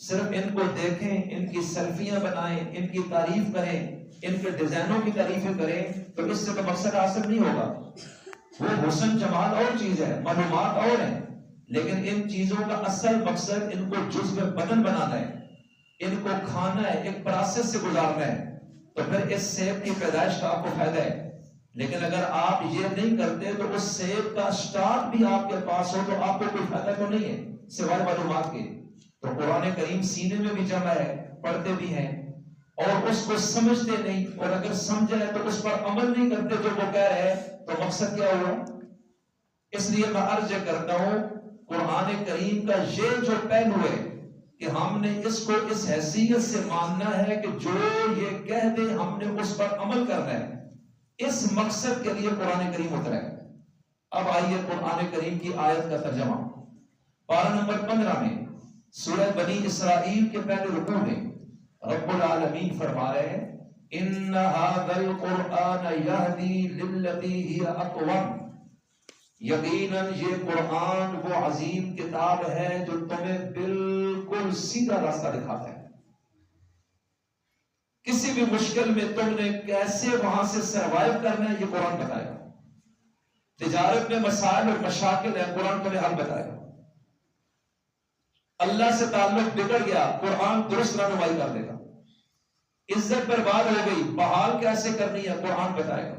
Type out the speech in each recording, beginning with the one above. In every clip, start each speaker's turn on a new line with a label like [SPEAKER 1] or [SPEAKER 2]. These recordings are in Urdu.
[SPEAKER 1] صرف ان کو دیکھیں، ان کی سیلفیاں بنائیں، ان کی تعریف کریں، ان کے ڈیزائنوں کی تعریفیں کریں، تو اس سے تو مقصد حاصل نہیں ہوگا۔ وہ حسن جمال اور چیز ہے، معلومات اور ہیں، لیکن ان چیزوں کا اصل مقصد ان کو جزو بدن بنانا ہے، ان کو کھانا ہے، ایک پروسیس سے گزارنا ہے، تو پھر اس سیب کی پیدائش کا آپ کو فائدہ ہے۔ لیکن اگر آپ یہ نہیں کرتے تو اس سیب کا سٹاک بھی آپ کے پاس ہو تو آپ کو کوئی فائدہ تو نہیں ہے سوائے معلومات کے۔ تو قرآن کریم سینے میں بھی جمع ہے، پڑھتے بھی ہیں اور اس کو سمجھتے نہیں، اور اگر سمجھے تو اس پر عمل نہیں کرتے جو وہ کہہ رہے ہیں، تو مقصد کیا ہوا؟ اس لیے میں عرض کرتا ہوں قرآن کریم کا یہ جو پہلو ہے کہ ہم نے اس کو اس حیثیت سے ماننا ہے کہ جو یہ کہہ دے ہم نے اس پر عمل کرنا ہے، اس مقصد کے لیے قرآن کریم اترا ہے۔ اب آئیے قرآن کریم کی آیت کا ترجمہ۔ پارہ نمبر 15 میں سورہ بنی اسرائیل کے پہلے رکوع میں رب العالمین فرما رہے ہیں ان ھذا القرآن یہدی للتی ہی اقوم، یقیناً یہ قرآن وہ عظیم کتاب ہے جو تمہیں بالکل سیدھا راستہ دکھاتا ہے۔ کسی بھی مشکل میں تم نے کیسے وہاں سے سروائیو کرنا ہے یہ قرآن بتائے گا۔ تجارت میں مسائل اور مشاکل ہیں، قرآن تمہیں حل بتائے گا۔ اللہ سے تعلق بگڑ گیا، قرآن درست رہنمائی کر دے گا۔ عزت برباد ہو گئی، بحال کیسے کرنی ہے قرآن بتائے گا۔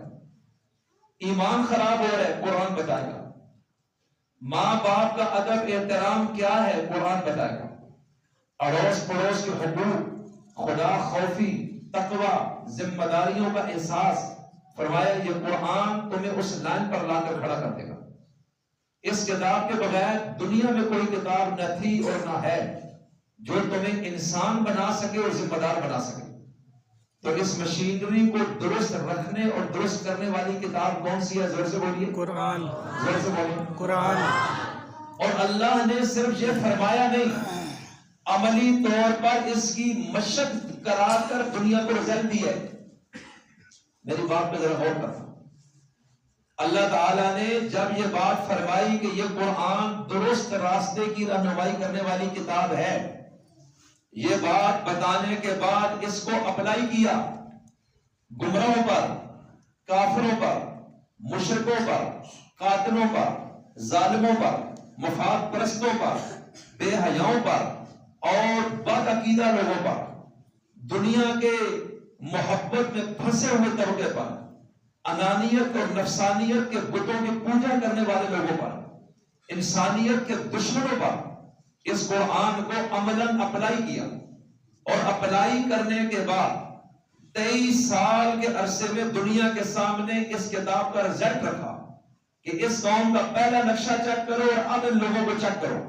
[SPEAKER 1] ایمان خراب ہو رہا ہے قرآن بتائے گا۔ ماں باپ کا ادب احترام کیا ہے قرآن بتائے گا۔ اڑوس پڑوس کے حقوق، خدا خوفی، تقوی، ذمہ داریوں کا احساس، فرمایا یہ قرآن تمہیں اس لائن پر لا کر کھڑا کر دے گا۔ اس کتاب کے بغیر دنیا میں کوئی کتاب نہ تھی اور نہ ہے جو تمہیں انسان بنا سکے اور ذمہ دار بنا سکے۔ تو اس مشینری کو درست رکھنے اور درست کرنے والی کتاب کون سی ہے؟ زور سے بولیے،
[SPEAKER 2] قرآن۔
[SPEAKER 1] زور سے بولیے،
[SPEAKER 2] قرآن۔
[SPEAKER 1] اور اللہ نے صرف یہ فرمایا نہیں، عملی طور پر اس کی مشق کرا کر دنیا کو رزلٹ دی ہے۔ میری بات پہ ذرا غور کرنا۔ اللہ تعالیٰ نے جب یہ بات فرمائی کہ یہ قرآن درست راستے کی رہنمائی کرنے والی کتاب ہے، یہ بات بتانے کے بعد اس کو اپلائی کیا گمراہوں پر، کافروں پر، مشرکوں پر، قاتلوں پر، ظالموں پر، مفاد پرستوں پر، بے حیاؤں پر اور بد عقیدہ لوگوں پر، دنیا کے محبت میں پھنسے ہوئے طبقے پر، انانیت اور نفسانیت کے بتوں کی پوجا کرنے والے لوگوں پر، انسانیت کے دشمنوں پر اس قرآن کو عملاً اپلائی کیا، اور اپلائی کرنے کے بعد 23 سال کے عرصے میں دنیا کے سامنے اس کتاب کا رزلٹ رکھا کہ اس قوم کا پہلا نقشہ چیک کرو اور اب ان لوگوں کو چیک کرو،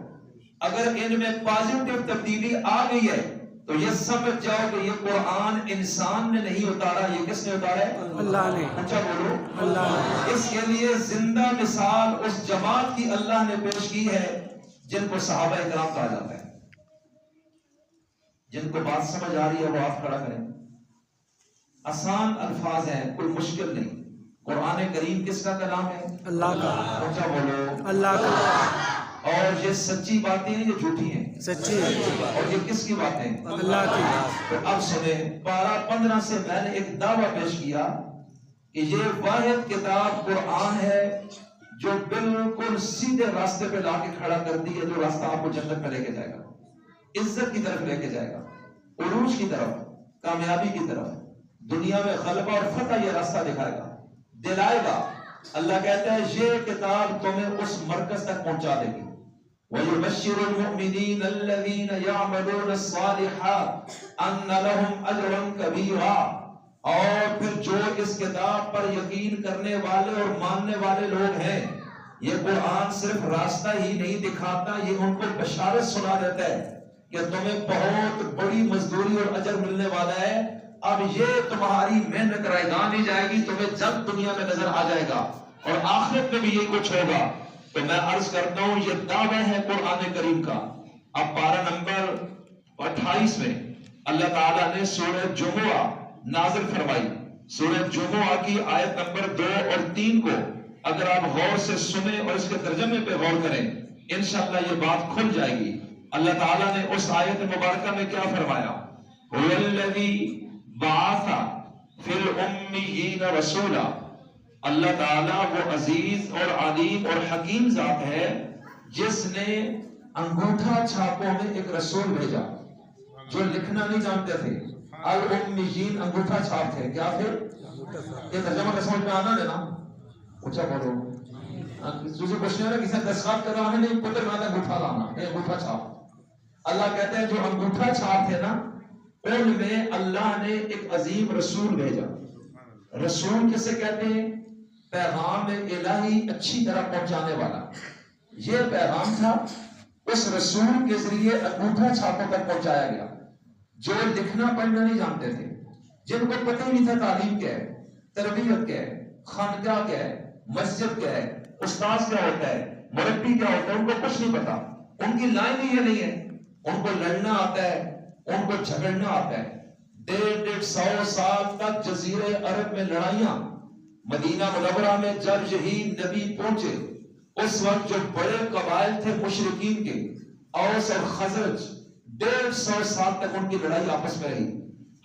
[SPEAKER 1] اگر ان میں پازیٹیو تبدیلی آ گئی ہے تو یہ سمجھ جاؤ کہ یہ قرآن انسان نے نہیں اتارا، یہ کس نے اتارا ہے؟
[SPEAKER 2] اللہ نے۔
[SPEAKER 1] اچھا بولو،
[SPEAKER 2] اللہ نے۔
[SPEAKER 1] اس کے لیے زندہ مثال اس جماعت کی اللہ نے پیش کی ہے جن کو صحابہ اکرام کہا جاتا ہے۔ جن کو بات سمجھ آ رہی ہے وہ آپ کھڑا کریں۔ آسان الفاظ ہیں، کوئی مشکل نہیں۔ قرآن کریم کس کا کلام ہے؟
[SPEAKER 2] اللہ کا۔
[SPEAKER 1] اچھا بولو،
[SPEAKER 2] اللہ کا۔
[SPEAKER 1] اور یہ سچی باتیں ہیں، یہ جھوٹی ہیں؟
[SPEAKER 2] سچی۔
[SPEAKER 1] اور یہ کس کی باتیں؟
[SPEAKER 2] اللہ کی۔
[SPEAKER 1] تو اب سنیں، پارہ 15 سے میں نے ایک دعویٰ پیش کیا کہ یہ واحد کتاب قرآن ہے جو بالکل سیدھے راستے پہ لا کے کھڑا کرتی ہے، جو راستہ آپ کو جنت میں لے کے جائے گا، عزت کی طرف لے کے جائے گا، عروج کی طرف، کامیابی کی طرف، دنیا میں غلبہ اور فتح یہ راستہ دکھائے گا، دلائے گا۔ اللہ کہتا ہے یہ کتاب تمہیں اس مرکز تک پہنچا دے گی۔ وَيُبَشِّرُ الْمُؤْمِنِينَ الَّذِينَ يَعْمَلُونَ الصَّالِحَاتِ أَنَّ لَهُمْ أَجْرًا كَبِيرًا، اور پھر جو اس کتاب پر یقین کرنے والے اور ماننے والے لوگ ہیں، یہ قرآن صرف راستہ ہی نہیں دکھاتا، یہ ان کو بشارت سنا دیتا ہے کہ تمہیں بہت بڑی مزدوری اور اجر ملنے والا ہے۔ اب یہ تمہاری محنت رائگان نہیں جائے گی، تمہیں جب دنیا میں نظر آ جائے گا، اور آخرت میں بھی یہ کچھ ہوگا۔ تو میں عرض کرتا ہوں یہ دعویٰ ہے قرآن کریم کا۔ اب پارہ نمبر 28 میں اللہ تعالیٰ نے سورہ جمعہ نازل فرمائی۔ سورہ جمعہ کی آیت نمبر 2 اور 3 کو اگر آپ غور سے سنیں اور اس کے ترجمے پہ غور کریں، انشاءاللہ یہ بات کھل جائے گی اللہ تعالیٰ نے اس آیت مبارکہ میں کیا فرمایا؟ هو الذی بعث فی الامیین رسولا، اللہ تعالیٰ وہ عزیز اور علیم اور حکیم ذات ہے جس نے انگوٹھا چھاپوں میں ایک رسول بھیجا جو لکھنا نہیں جانتے تھے۔ الامیین انگوٹھا چھاپ تھے، کیا تھے؟ یہ ترجمہ کا سمجھ میں آنا دینا، اچھا بولو تجھے کچھ نہیں ہے، کسی نے دستخط کرانا نہیں، پتر میں انگوٹھا لانا، یہ انگوٹھا چھاپ۔ اللہ کہتے ہیں جو انگوٹھا چھاپ تھے نا، ان میں اللہ نے ایک عظیم رسول بھیجا۔ رسول کسے کہتے ہیں؟ پیغام الہی اچھی طرح پہنچانے والا۔ یہ پیغام تھا، اس رسول کے ذریعے انگوٹھا چھاپوں تک پہنچایا گیا۔ جو لکھنا پڑھنا نہیں جانتے تھے، جن کو پتہ ہی نہیں تھا تعلیم کیا ہے، تربیت کیا ہے، خانقاہ کیا ہے، مسجد کیا ہے، استاذ کیا ہوتا ہے، مربی کیا ہوتا ہے، ان کو کچھ نہیں پتا۔ ان کی لائن ہی یہ نہیں ہے۔ ان کو لڑنا آتا ہے، ان کو جھگڑنا آتا ہے۔ 150 سال تک جزیرے عرب میں لڑائیاں۔ مدینہ منورہ میں جب یہی نبی پہنچے، اس وقت جو بڑے قبائل تھے مشرکین کے، اوس اور خزرج، 150 سال تک ان کی لڑائی آپس میں رہی۔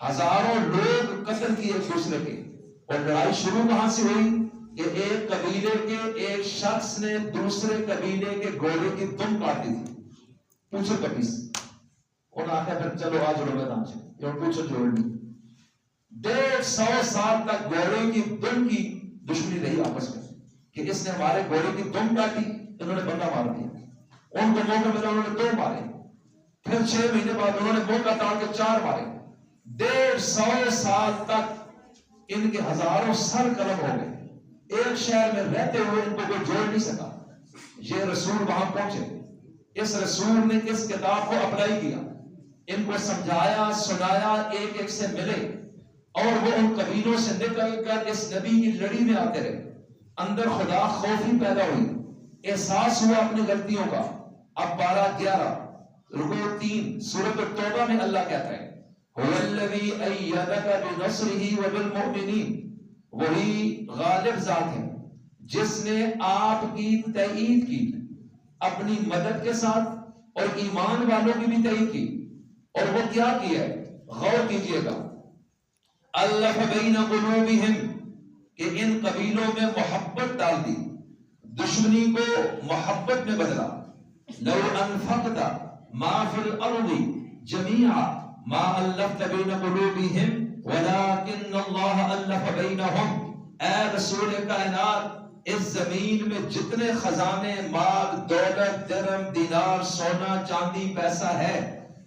[SPEAKER 1] ہزاروں لوگ قتل کیے ایک دوسرے کے۔ اور لڑائی شروع کہاں سے ہوئی کہ ایک قبیلے کے ایک شخص نے دوسرے قبیلے کے گھوڑے کی دم کاٹ دی تھی۔ پوچھو کبھی سے انہوں نے آخیا پھر چلو آج جوڑو میدان سے، یہ پوچھو جوڑنی۔ 150 سال تک گھوڑے کی دم کی دشمنی رہی آپس میں کہ اس نے ہمارے گھوڑے کی دم کاٹی، انہوں نے بندہ مار دیا۔ ان کو موقع ملا، انہوں نے 2 مارے۔ پھر 6 مہینے بعد انہوں نے موقع ٹال کے 4 مارے۔ 150 سال تک ان کے ہزاروں سر قلم ہو گئے۔ ایک شہر میں رہتے ہوئے ان کو کوئی جوڑ نہیں سکا۔ یہ رسول وہاں پہنچے، اس رسول نے اس کتاب کو اپلائی کیا، ان کو سمجھایا، سنایا، ایک ایک سے ملے، اور وہ ان قبیلوں سے نکل کر اس نبی کی لڑی میں آتے رہے۔ اندر خدا خوفی پیدا ہوئی، احساس ہوا اپنی غلطیوں کا۔ اب 12-11 رکوع 3 سورۃ التوبہ میں اللہ کہتا ہے هو الذی ایدک بنصرہ وبالمؤمنین، وہی غالب ذات ہے جس نے آپ کی تائید کی اپنی مدد کے ساتھ، اور ایمان والوں کی بھی تائید کی۔ اور وہ کیا کیا ہے؟ غور کیجئے گا، الف بین قلوبہم، کہ ان قبیلوں میں محبت ڈال دی، دشمنی کو محبت میں بدلا۔ لو انفقت ما فی الارض جميعا ما الفت بین قلوبہم ولکن اللہ الف بینہم۔ اے رسول کائنات، اس زمین میں جتنے خزانے، مال، دولت، درہم، دینار، سونا، چاندی، پیسہ ہے،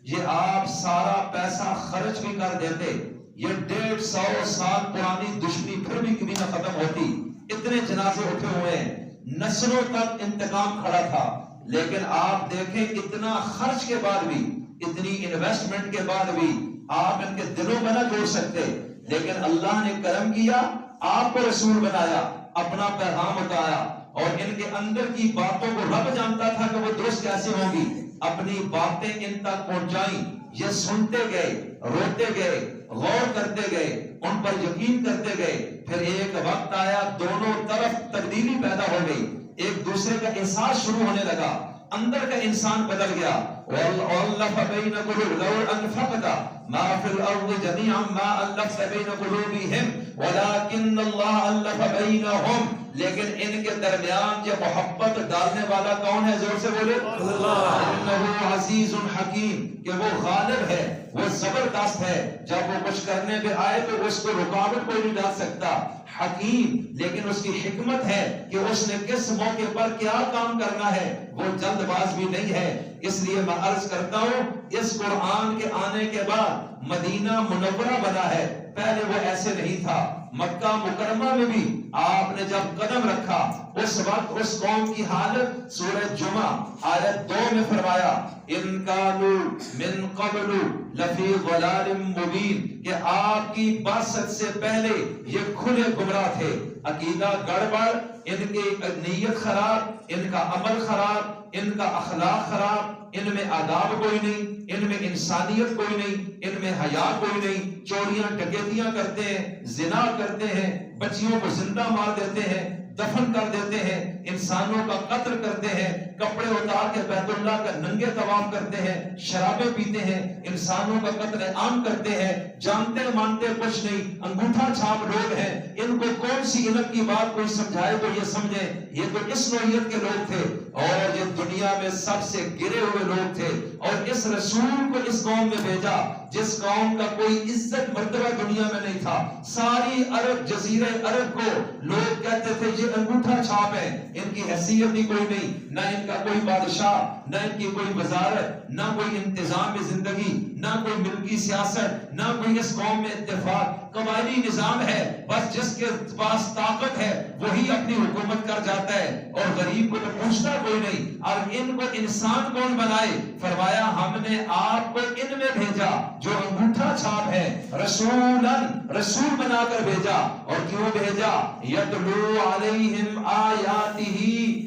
[SPEAKER 1] یہ آپ سارا پیسہ خرچ بھی کر دیتے، یہ 150 سال پرانی دشمنی پھر بھی کبھی نہ ختم ہوتی۔ اتنے جنازے اٹھے ہوئے ہیں، نسلوں تک انتقام کھڑا تھا، لیکن آپ دیکھیں اتنا خرچ کے بعد بھی، اتنی انویسٹمنٹ کے بعد بھی آپ ان کے دلوں میں نہ جوڑ سکتے، لیکن اللہ نے کرم کیا، آپ کو رسول بنایا، اپنا پیغام بتایا، اور ان کے اندر کی باتوں کو رب جانتا تھا کہ وہ درست کیسے ہوں گی، اپنی باتیں ان تک پہنچائیں۔ یہ سنتے گئے، روتے گئے، غور کرتے گئے، ان پر یقین کرتے گئے۔ پھر ایک وقت آیا، دونوں طرف تبدیلی پیدا ہو گئی، ایک دوسرے کا احساس شروع ہونے لگا، اندر کا انسان بدل گیا۔ وَأَلَّفَ بَيْنَ قُلُوبِهِمْ لَوْ أَنفَقْتَ مَا فِي الْأَرْضِ جَمِيعًا مَا أَلَّفْتَ بَيْنَ قُلُوبِهِمْ وَلَكِنَّ اللَّهَ أَلَّفَ بَيْنَهُمْ۔ لیکن ان کے درمیان جو محبت ڈالنے والا کون ہے؟ زور سے بولے اللہ۔ انہ عزیز حکیم، کہ وہ غالب ہے، وہ زبردست ہے، جب وہ کچھ کرنے پہ آئے تو اس کو رکاوٹ کوئی نہیں ڈال سکتا۔ حکیم، لیکن اس کی حکمت ہے کہ اس نے کس موقع پر کیا کام کرنا ہے، وہ جلد باز بھی نہیں ہے۔ اس لیے میں عرض کرتا ہوں، اس قرآن کے آنے کے بعد مدینہ منورہ بنا ہے، پہلے وہ ایسے نہیں تھا۔ مکہ مکرمہ میں بھی آپ نے جب قدم رکھا، اس وقت اس قوم کی حالت سورہ جمعہ آیت 2 میں فرمایا ان کانوا من قبل لفی ضلال مبین، کہ آپ کی بعثت سے پہلے یہ کھلے گمراہ تھے، عقیدہ گڑبڑ، ان کی نیت خراب، ان کا عمل خراب، ان کا اخلاق خراب، ان میں آداب کوئی نہیں، ان میں انسانیت کوئی نہیں، ان میں حیا کوئی نہیں، چوریاں ڈکیتیاں کرتے ہیں، زنا کرتے ہیں، بچیوں کو زندہ مار دیتے ہیں، دفن کر دیتے ہیں، انسانوں کا قتل کرتے ہیں، کپڑے اتار کے بیت اللہ کا ننگے طواف کرتے ہیں، شرابیں پیتے ہیں، انسانوں کا قتل عام کرتے ہیں، جانتے مانتے کچھ نہیں، انگوٹھا چھاپ لوگ ہیں، ان کو کون سی علم کی بات کوئی سمجھائے تو یہ سمجھیں یہ تو اس نوعیت کے لوگ تھے، اور یہ دنیا میں سب سے گرے ہوئے لوگ تھے، اور اس رسول کو اس قوم میں بھیجا جس قوم کا کوئی عزت مرتبہ دنیا میں نہیں تھا۔ ساری عرب جزیرہ عرب کو لوگ کہتے تھے یہ انگوٹھا چھاپ ہے، ان کی حیثیت ہی کوئی نہیں، نہ ان کا کوئی بادشاہ، نہ ان کی کوئی وزارت، نہ کوئی انتظام زندگی، نہ کوئی ملکی سیاست، نہ کوئی اس قوم میں اتفاق، قبائلی نظام ہے، بس جس کے پاس طاقت ہے وہی اپنی حکومت کر جاتا ہے، اور غریب کو تو پوچھتا کوئی نہیں۔ اور ان کو انسان کون بنائے؟ فرمایا ہم نے آپ کو ان میں بھیجا جو انگوٹھا چھاپ ہے، رسول بنا کر بھیجا۔ اور کیوں بھیجا؟ یتلو علیہم آیاتہ،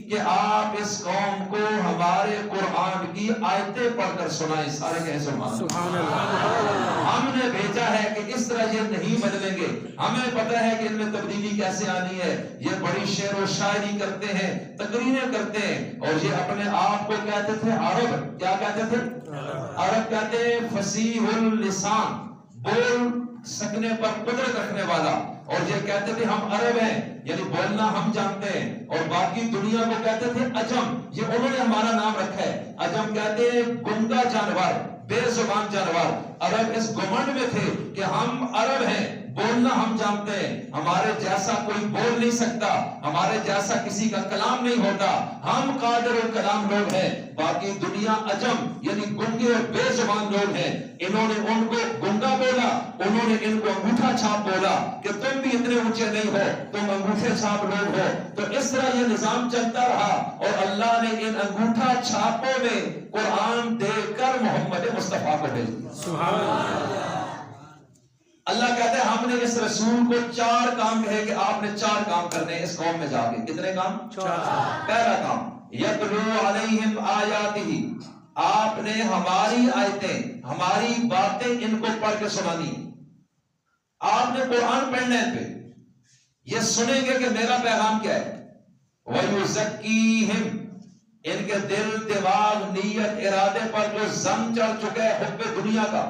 [SPEAKER 1] کہ آپ اس قوم کو ہمارے قرآن کی آیتیں پڑھ کر سنائیں۔ سارے کہیں سبحان اللہ۔ ہم نے بھیجا ہے کہ اس طرح یہ نہیں بدلیں گے، ہمیں پتہ ہے کہ ان میں تبدیلی کیسے آنی ہے۔ یہ بڑی شعر و شاعری کرتے ہیں، تقریریں کرتے ہیں، اور یہ اپنے آپ کو کہتے تھے عرب، کیا کہتے تھے؟ عرب کہتے ہیں فصیح اللسان، بول سکنے پر قدرت رکھنے والا، اور یہ کہتے تھے ہم عرب ہیں، یعنی بولنا ہم جانتے ہیں، اور باقی دنیا کو کہتے تھے عجم، یہ انہوں نے ہمارا نام رکھا ہے۔ عجم کہتے ہیں گنگا جانور، بے زبان جانور۔ عرب اس گمنڈ میں تھے کہ ہم عرب ہیں، بولنا ہم جانتے ہیں، ہمارے جیسا کوئی بول نہیں سکتا، ہمارے جیسا کسی کا کلام نہیں ہوتا، ہم قادر الکلام لوگ ہیں۔ باقی دنیا عجم یعنی گنگے اور بے زبان لوگ ہیں۔ انہوں نے ان کو گنگا بولا، انہوں نے ان کو انگوٹھا چھاپ بولا کہ تم بھی اتنے اونچے نہیں ہو، تم انگوٹھے چھاپ لوگ ہو۔ تو اس طرح یہ نظام چلتا رہا، اور اللہ نے ان انگوٹھا چھاپوں میں قرآن دے کر محمد مصطفیٰ کو بھیجا۔ سبحان اللہ۔ اللہ کہتے ہیں ہم نے اس رسول کو 4 کام کہے کہ آپ نے 4 کام کرنے ہیں اس قوم میں جا کے۔ کتنے کام؟ 4۔ پہلا کام یتلو علیہم آیاتہ، آپ نے ہماری آیتیں، ہماری باتیں ان کو پڑھ کے سنانی۔ آپ نے قرآن پڑھنا ہے پہ یہ سنیں گے کہ میرا پیغام کیا ہے۔ وَيُزَكِّيهِمْ، ان کے دل، دماغ، نیت، ارادے پر جو زنگ چڑھ چکا ہے حب دنیا کا،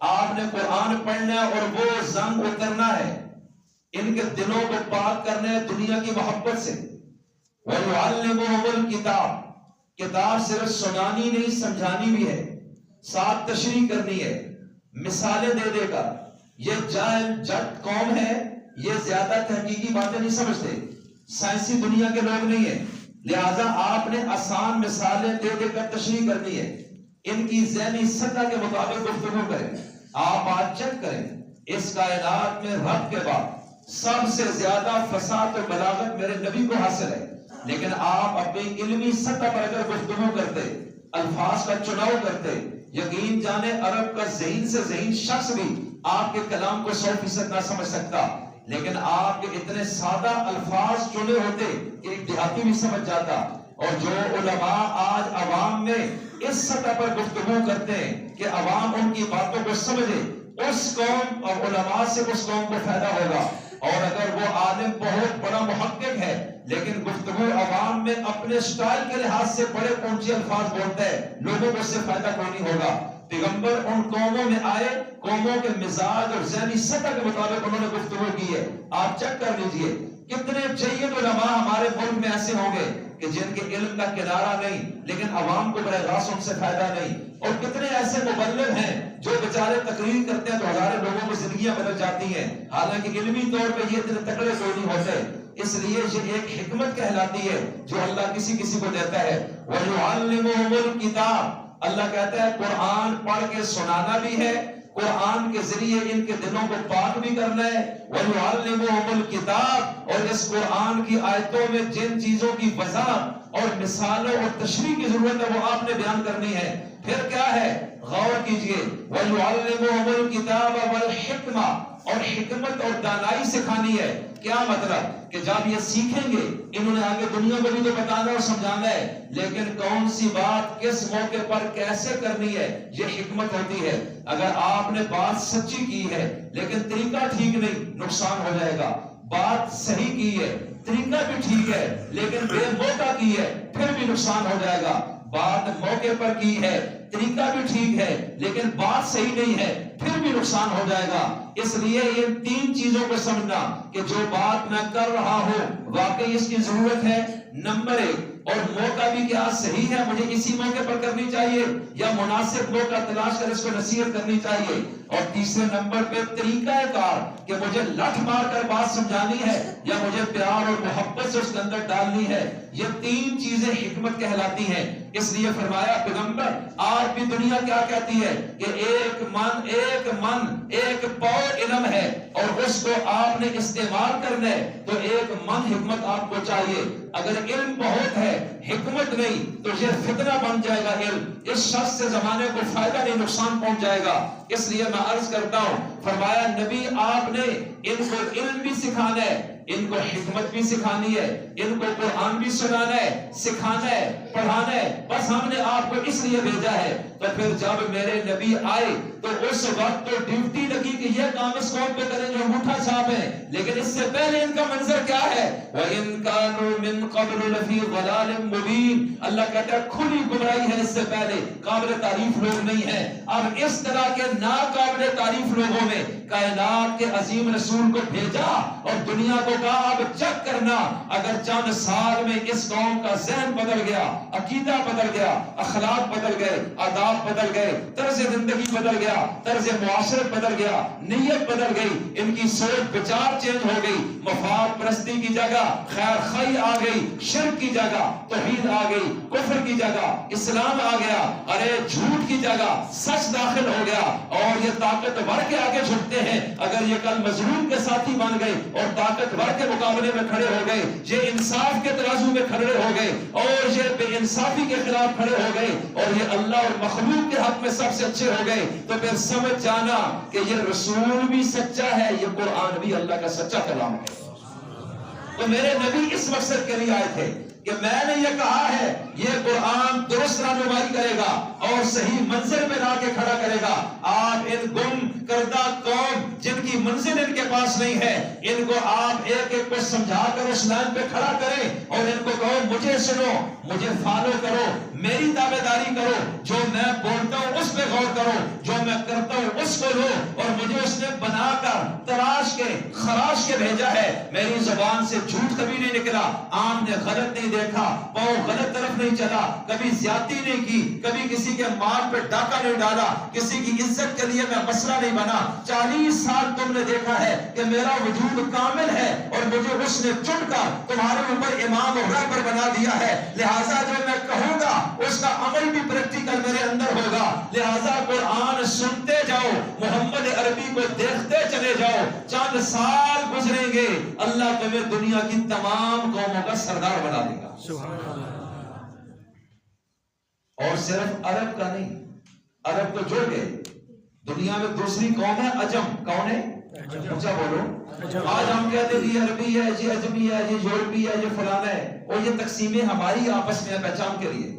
[SPEAKER 1] آپ نے قرآن پڑھنا ہے اور وہ زنگ اترنا ہے، ان کے دلوں کو پاک کرنا ہے دنیا کی محبت سے۔ وَيُعَلِّمُهُمُ الْكِتَابَ، کتاب صرف سنانی نہیں سمجھانی بھی ہے، ساتھ تشریح کرنی ہے، مثالیں دے دے گا۔ یہ جاہل جٹ قوم ہے، یہ زیادہ تحقیقی باتیں نہیں سمجھتے، سائنسی دنیا کے لوگ نہیں ہیں، لہذا آپ نے آسان مثالیں دے دے کر تشریح کرنی ہے، ان کی ذہنی سطح کے مطابق گفتگو کریں۔ آپ آج چیک کریں اس کائنات میں رب کے بعد سب سے زیادہ فصاحت و بلاغت میرے نبی کو حاصل ہے، لیکن آپ اپنی علمی سطح پر اگر گفتگو کرتے، الفاظ کا چناؤ کرتے، یقین جانے عرب کا ذہین سے ذہین شخص بھی آپ کے کلام کو 100% نہ سمجھ سکتا، لیکن آپ کے اتنے سادہ الفاظ چنے ہوتے کہ ایک دیہاتی بھی سمجھ جاتا۔ اور جو علماء آج عوام میں اس سطح پر گفتگو کرتے ہیں کہ عوام ان کی باتوں کو سمجھے، اس قوم اور علماء سے اس قوم کو فائدہ ہوگا۔ اور اگر وہ عالم بہت بڑا محقق ہے لیکن گفتگو عوام میں اپنے سٹائل کے لحاظ سے بڑے اونچے الفاظ بولتا ہے، لوگوں کو اس سے فائدہ کوئی نہیں ہوگا۔ پیغمبر ان قوموں میں آئے، قوموں کے مزاج اور ذہنی سطح کے مطابق انہوں نے گفتگو کی ہے۔ آپ چیک کر لیجئے کتنے جید علماء ہمارے ملک میں ایسے ہوں گے کہ جن کے علم کا کنارہ نہیں لیکن عوام کو براہ راست ان سے فائدہ نہیں، اور کتنے ایسے مبلغ ہیں جو بیچارے تقریر کرتے ہیں تو ہزاروں لوگوں کی زندگیاں بدل جاتی ہیں، حالانکہ علمی طور پہ یہ اتنے تکڑے کوئی نہیں ہوتے۔ اس لیے یہ ایک حکمت کہلاتی ہے جو اللہ کسی کسی کو دیتا ہے۔ وَيُعَلِّمُهُمُ الْكِتَابَ، اللہ کہتا ہے قرآن پڑھ کے سنانا بھی ہے، قرآن کے ذریعے ان کے دلوں کو پاک بھی کرنا ہے۔ وَيُعَلِّمُهُمُ الْكِتَابَ، اور اس قرآن کی آیتوں میں جن چیزوں کی وضاحت اور مثالوں اور تشریح کی ضرورت ہے وہ آپ نے بیان کرنی ہے۔ پھر کیا ہے؟ غور کیجئے، وَيُعَلِّمُهُمُ الْكِتَابَ وَالْحِکْمَةَ، اور حکمت اور دانائی سکھانی ہے۔ کیا مطلب؟ کہ جب یہ سیکھیں گے انہوں نے آگے دنیا کو بھی تو بتانا اور سمجھانا ہے، لیکن کون سی بات کس موقع پر کیسے کرنی ہے یہ حکمت ہوتی ہے۔ اگر آپ نے بات سچی کی ہے لیکن طریقہ ٹھیک نہیں، نقصان ہو جائے گا۔ بات صحیح کی ہے، طریقہ بھی ٹھیک ہے، لیکن بے موقع کی ہے، پھر بھی نقصان ہو جائے گا۔ بات موقع پر کی ہے، طریقہ بھی ٹھیک ہے، لیکن بات صحیح نہیں ہے، پھر بھی نقصان ہو جائے گا۔ اس لیے یہ 3 چیزوں کو سمجھنا کہ جو بات میں کر رہا ہوں واقعی اس کی ضرورت ہے، نمبر 1، اور موقع بھی کیا صحیح ہے، مجھے اسی موقع پر کرنی چاہیے یا مناسب موقع تلاش کر اس کو نصیحت کرنی چاہیے، اور تیسرے نمبر پہ طریقہ کار کہ مجھے لٹھ مار کر بات سمجھانی ہے یا مجھے پیار اور محبت سے اس کے اندر ڈالنی ہے۔ یہ 3 چیزیں حکمت کہلاتی ہیں۔ اس لیے فرمایا پیغمبر، آج بھی دنیا کیا کہتی ہے کہ ایک پاؤ علم ہے اور اس کو آپ نے استعمال کرنا ہے، تو 1 من حکمت آپ کو چاہیے۔ اگر علم بہت ہے حکمت نہیں تو یہ فتنہ بن جائے گا۔ علم اس شخص سے زمانے کو فائدہ نہیں، نقصان پہنچ جائے گا۔ اس لیے میں عرض کرتا ہوں، فرمایا نبی آپ نے ان کو علم بھی سکھانا ہے، ان کو حکمت بھی سکھانی ہے، ان کو قرآن بھی سنانا ہے، سکھانا ہے، پڑھانا ہے۔ بس ہم نے آپ کو اس لیے بھیجا ہے۔ تو پھر جب میرے نبی آئے تو اس وقت تو ڈیوٹی لگی کہ یہ کام اس قوم پہ کریں جو انگوٹھا چھاپ ہے، لیکن اس سے پہلے ان کا منظر کیا ہے؟ وَإِن كَانُوا مِن قَبْلُ لَفِي ضَلَالٍ مُبِينٍ، اللہ کہتا ہے کھلی گمراہی ہے، اس سے پہلے قابل تعریف لوگ نہیں ہیں۔ اب اس طرح کے ناقابل تعریف لوگوں میں کائنات کے عظیم رسول کو بھیجا اور دنیا کو کہا اب چیک کرنا، اگر چند سال میں اس قوم کا ذہن بدل گیا، عقیدہ بدل گیا، اخلاق بدل گئے، آداب بدل گئے، طرز زندگی بدل گیا، طرز معاشرت بدل گیا، نیت بدل گئی، ان کی سوچ بچار چینج ہو گئی، مفاد پرستی کی جگہ خیر خواہی آ گئی، شرک کی جگہ توحید آ گئی، کفر کی جگہ اسلام آ گیا، ارے جھوٹ کی جگہ سچ داخل ہو گیا، اور یہ طاقتور کے آگے جھکتے ہیں۔ اگر یہ کل مظلوم کے ساتھی بن گئے اور طاقتور کے مقابلے میں کھڑے ہو گئے، یہ انصاف کے ترازو میں کھڑے ہو گئے اور یہ بے انصافی کے خلاف کھڑے ہو گئے اور یہ اللہ اور مخلوق کے حق میں سب سے اچھے ہو گئے، تو پھر سمجھ جانا کہ یہ رسول بھی سچا ہے، یہ قرآن بھی اللہ کا سچا کلام ہے۔ تو میرے نبی اس مقصد کے لیے آئے تھے کہ میں نے یہ کہا ہے یہ قرآن درست رہنمائی کرے گا اور صحیح منزل پہ لا کے کھڑا کرے گا۔ آپ ان گم کردہ قوم جن کی منزل ان کے پاس نہیں ہے، ان کو آپ ایک ایک کو سمجھا کر اس لائن پہ کھڑا کریں اور ان کو کہو مجھے سنو، مجھے فالو کرو، میری تابعداری کرو، جو میں بولتا ہوں اس پہ غور کرو، جو میں کرتا ہوں اس کو لو، اور مجھے اس نے بنا کر تراش کے خراش کے بھیجا ہے۔ میری زبان سے جھوٹ کبھی نہیں نکلا، آنکھ نے غلط نہیں دیکھا، پاؤں غلط طرف نہیں چلا، کبھی زیادتی نہیں کی، کبھی کسی کے مال پہ ڈاکہ نہیں ڈالا، کسی کی عزت کے لیے میں مسئلہ نہیں بنا۔ 40 سال تم نے دیکھا ہے کہ میرا وجود کامل ہے اور مجھے اس نے چن کر تمہارے اوپر امام اور رہبر بنا دیا ہے، لہٰذا جو میں کہوں گا اس کا عمل بھی پریکٹیکل میرے اندر ہوگا۔ لہٰذا قرآن سنتے جاؤ، محمد عربی کو دیکھتے چلے جاؤ، چند سال گزریں گے اللہ تمہیں دنیا کی تمام قوموں کا سردار بنا دے گا۔ اور صرف عرب کا نہیں، عرب تو جڑ گئے، دنیا میں دوسری قوم ہے عجم۔ کون ہے؟ اچھا بولو۔ آج ہم کہتے ہیں یہ عربی ہے، یہ عجمی ہے، یہ یورپی ہے، یہ فلانا ہے، اور یہ تقسیمیں ہماری آپس میں پہچان کے لیے۔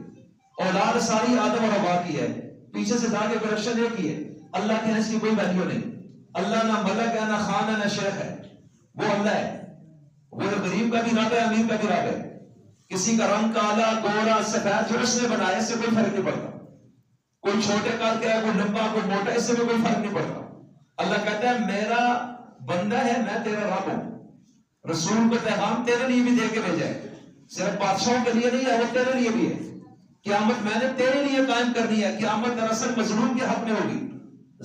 [SPEAKER 1] اولاد ساری آدم اور حوا کی ہے، پیچھے سے جا کے کرپشن ایک ہی ہے۔ اللہ کے اس کی کوئی ویلیو نہیں۔ اللہ نہ ملک ہے، نہ خان ہے، نہ شیخ ہے، وہ اللہ ہے۔ وہ غریب کا بھی رب ہے، امیر کا بھی رب ہے۔ کسی کا رنگ کالا، گورا، سفید، جو اس نے بنایا اس سے کوئی فرق نہیں پڑتا۔ کوئی چھوٹے قد کا ہے، کوئی لمبا، کوئی موٹا، اس سے بھی کوئی فرق نہیں پڑتا۔ اللہ کہتا ہے میرا بندہ ہے، میں تیرا رب ہوں۔ رسول کو پیغام تیرے لیے بھی دے کے بھیجا ہے، صرف بادشاہوں کے لیے نہیں ہے، وہ تیرے لیے بھی ہے۔ قیامت میں نے تیرے لیے قائم کرنی ہے۔ قیامت دراصل مظلوم کے حق میں ہوگی،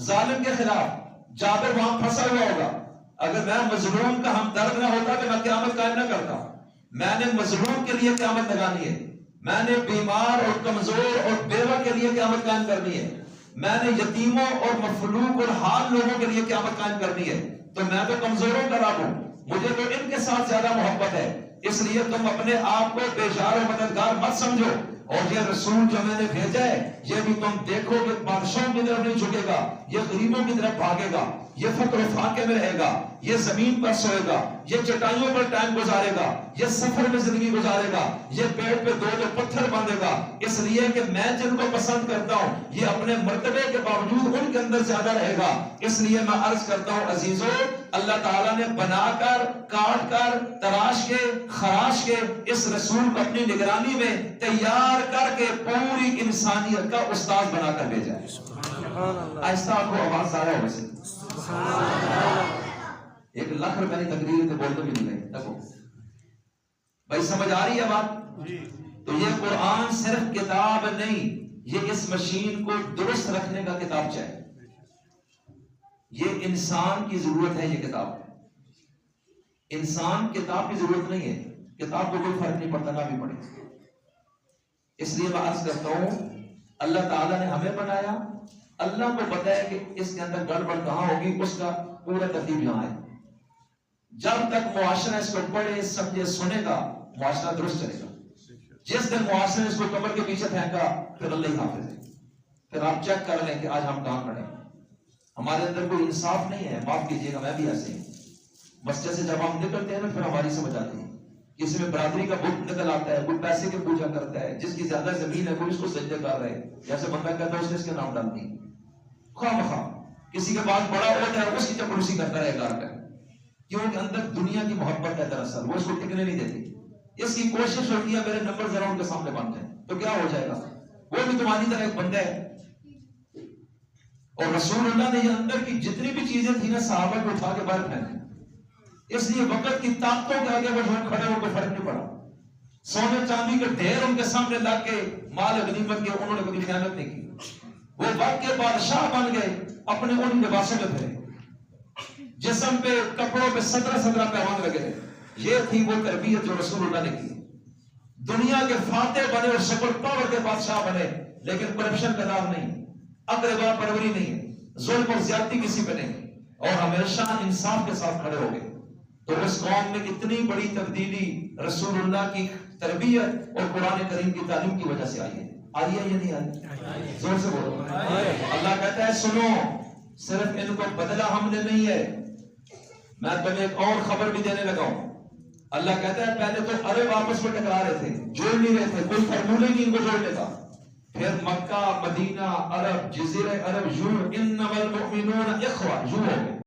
[SPEAKER 1] ظالم کے خلاف۔ جابر وہاں پھنسا ہوا ہوگا۔ اگر میں مظلوم کا ہمدرد نہ ہوتا تو میں قیامت قائم نہ کرتا۔ میں نے مظلوم کے لیے قیامت لگانی ہے، میں نے بیمار اور کمزور اور بیوہ کے لیے قیامت قائم کرنی ہے، میں نے یتیموں اور مفلوک اور حال لوگوں کے لیے قیامت قائم کرنی ہے۔ تو میں تو کمزوروں کا رب ہوں، مجھے تو ان کے ساتھ زیادہ محبت ہے۔ اس لیے تم اپنے آپ کو بیزار و مددگار مت سمجھو، اور یہ رسول جو میں نے بھیجا ہے یہ بھی تم دیکھو کہ بادشاہوں کی طرف نہیں جھکے گا، یہ غریبوں کی طرف بھاگے گا، یہ فقر و فاقے میں رہے گا، یہ زمین پر سوئے گا، یہ چٹائیوں پر ٹائم گزارے گا، یہ سفر میں زندگی گزارے گا، یہ پیڑ پہ دو پتھر باندھے گا، اس لیے کہ میں جن کو پسند کرتا ہوں یہ اپنے مرتبے کے باوجود ان کے اندر زیادہ رہے گا۔ اس لیے میں عرض کرتا ہوں عزیزو، اللہ تعالیٰ نے بنا کر، کاٹ کر، تراش کے، خراش کے اس رسول کو اپنی نگرانی میں تیار کر کے پوری انسانیت کا استاد بنا کر بھیجا ہے۔ آہستہ آپ کو آواز ضائع ہو سے 1,00,000 روپے کی تقریر تے بولتے بھی نہیں گئے، دیکھو بھائی سمجھ آ رہی ہے بات؟ تو یہ قرآن صرف کتاب نہیں، یہ اس مشین کو درست رکھنے کا کتابچہ ہے۔ یہ انسان کی ضرورت ہے، یہ کتاب انسان کتاب کی ضرورت نہیں ہے، کتاب کو کوئی فرق نہیں پڑتا، نہ بھی پڑے۔ اس لیے میں عرض کرتا ہوں اللہ تعالیٰ نے ہمیں بنایا، اللہ کو پتا ہے کہ اس کے اندر گڑبڑ کہاں ہوگی، اس کا پورا ترتیب یہاں ہے۔ جب تک معاشرہ اس کو پڑھے سمجھے سنے گا معاشرہ درست چلے گا۔ جس دن معاشرے نے اس کو کمر کے پیچھے پھینکا پھر اللہ ہی حافظ ہے۔ پھر آپ چیک کر لیں کہ آج ہم کہاں کھڑے ہیں، ہمارے اندر کوئی انصاف نہیں ہے، معاف کیجیے گا میں بھی ایسے ہی۔ مسجد سے جب ہم نکلتے ہیں نا پھر ہماری سمجھ آتی ہے، کسی میں برادری کا بت نکل آتا ہے، کوئی پیسے کی پوجا کرتا ہے، جس کی زیادہ زمین ہے کوئی اس کو سجدے کر رہے ہیں، جیسے بندہ کہتا ہے اس نے اس کے نام ڈال دی، خواہ مخواہ کسی کے پاس بڑا عہدہ ہے اس کی چپلوسی کرتا رہے گا کر، کیونکہ اندر دنیا کی محبت ہے، دراصل وہ اس کو ٹکنے نہیں دیتی، اس کی کوشش ہوتی ہے میرے نمبر ذرا ان کے سامنے بن جائیں تو کیا ہو جائے گا، وہ بھی تمہاری طرح ایک بندہ ہے۔ اور رسول اللہ نے یہ اندر کی جتنی بھی چیزیں تھیں نا صحابہ کو اٹھا کے باہر پھینکی، اس لیے وقت کی طاقتوں کے آگے وہ کھڑے ہو کے فرق نہیں پڑا، سونے چاندی کے ڈھیر ان کے سامنے لا کے مال غنیمت کے انہوں نے کبھی خیانت نہیں کی، وہ وقت کے بادشاہ بن گئے، اپنے ان لباسوں میں پھرے، جسم پہ کپڑوں پہ 17 پیمان لگے رہے۔ یہ تھی وہ تربیت جو رسول اللہ نے کی۔ دنیا کے فاتح بنے اور سپر پاور کے بادشاہ بنے، لیکن کرپشن کا نام نہیں، اقربا پروری نہیں، ظلم اور زیادتی کسی پہ نہیں، اور ہمیشہ انصاف کے ساتھ کھڑے ہو گئے۔ تو اس قوم میں اتنی بڑی تبدیلی رسول اللہ کی تربیت اور قرآن کریم کی تعلیم کی وجہ سے آئی ہے۔ آئی ہے یا نہیں آئی؟ زور سے بولو۔ اللہ کہتا ہے سنو، صرف ان کو بدلہ ہم نے نہیں ہے، میں تمہیں ایک اور خبر بھی دینے لگا ہوں۔ اللہ کہتا ہے پہلے تو عرب آپس میں ٹکرا رہے تھے، جوڑ نہیں رہے تھے، کوئی فارمولہ نہیں ان کو جوڑنے کا، پھر مکہ، مدینہ، عرب، جزیرہ عرب یوں، انما المؤمنون اخوہ یوں ہو گئے۔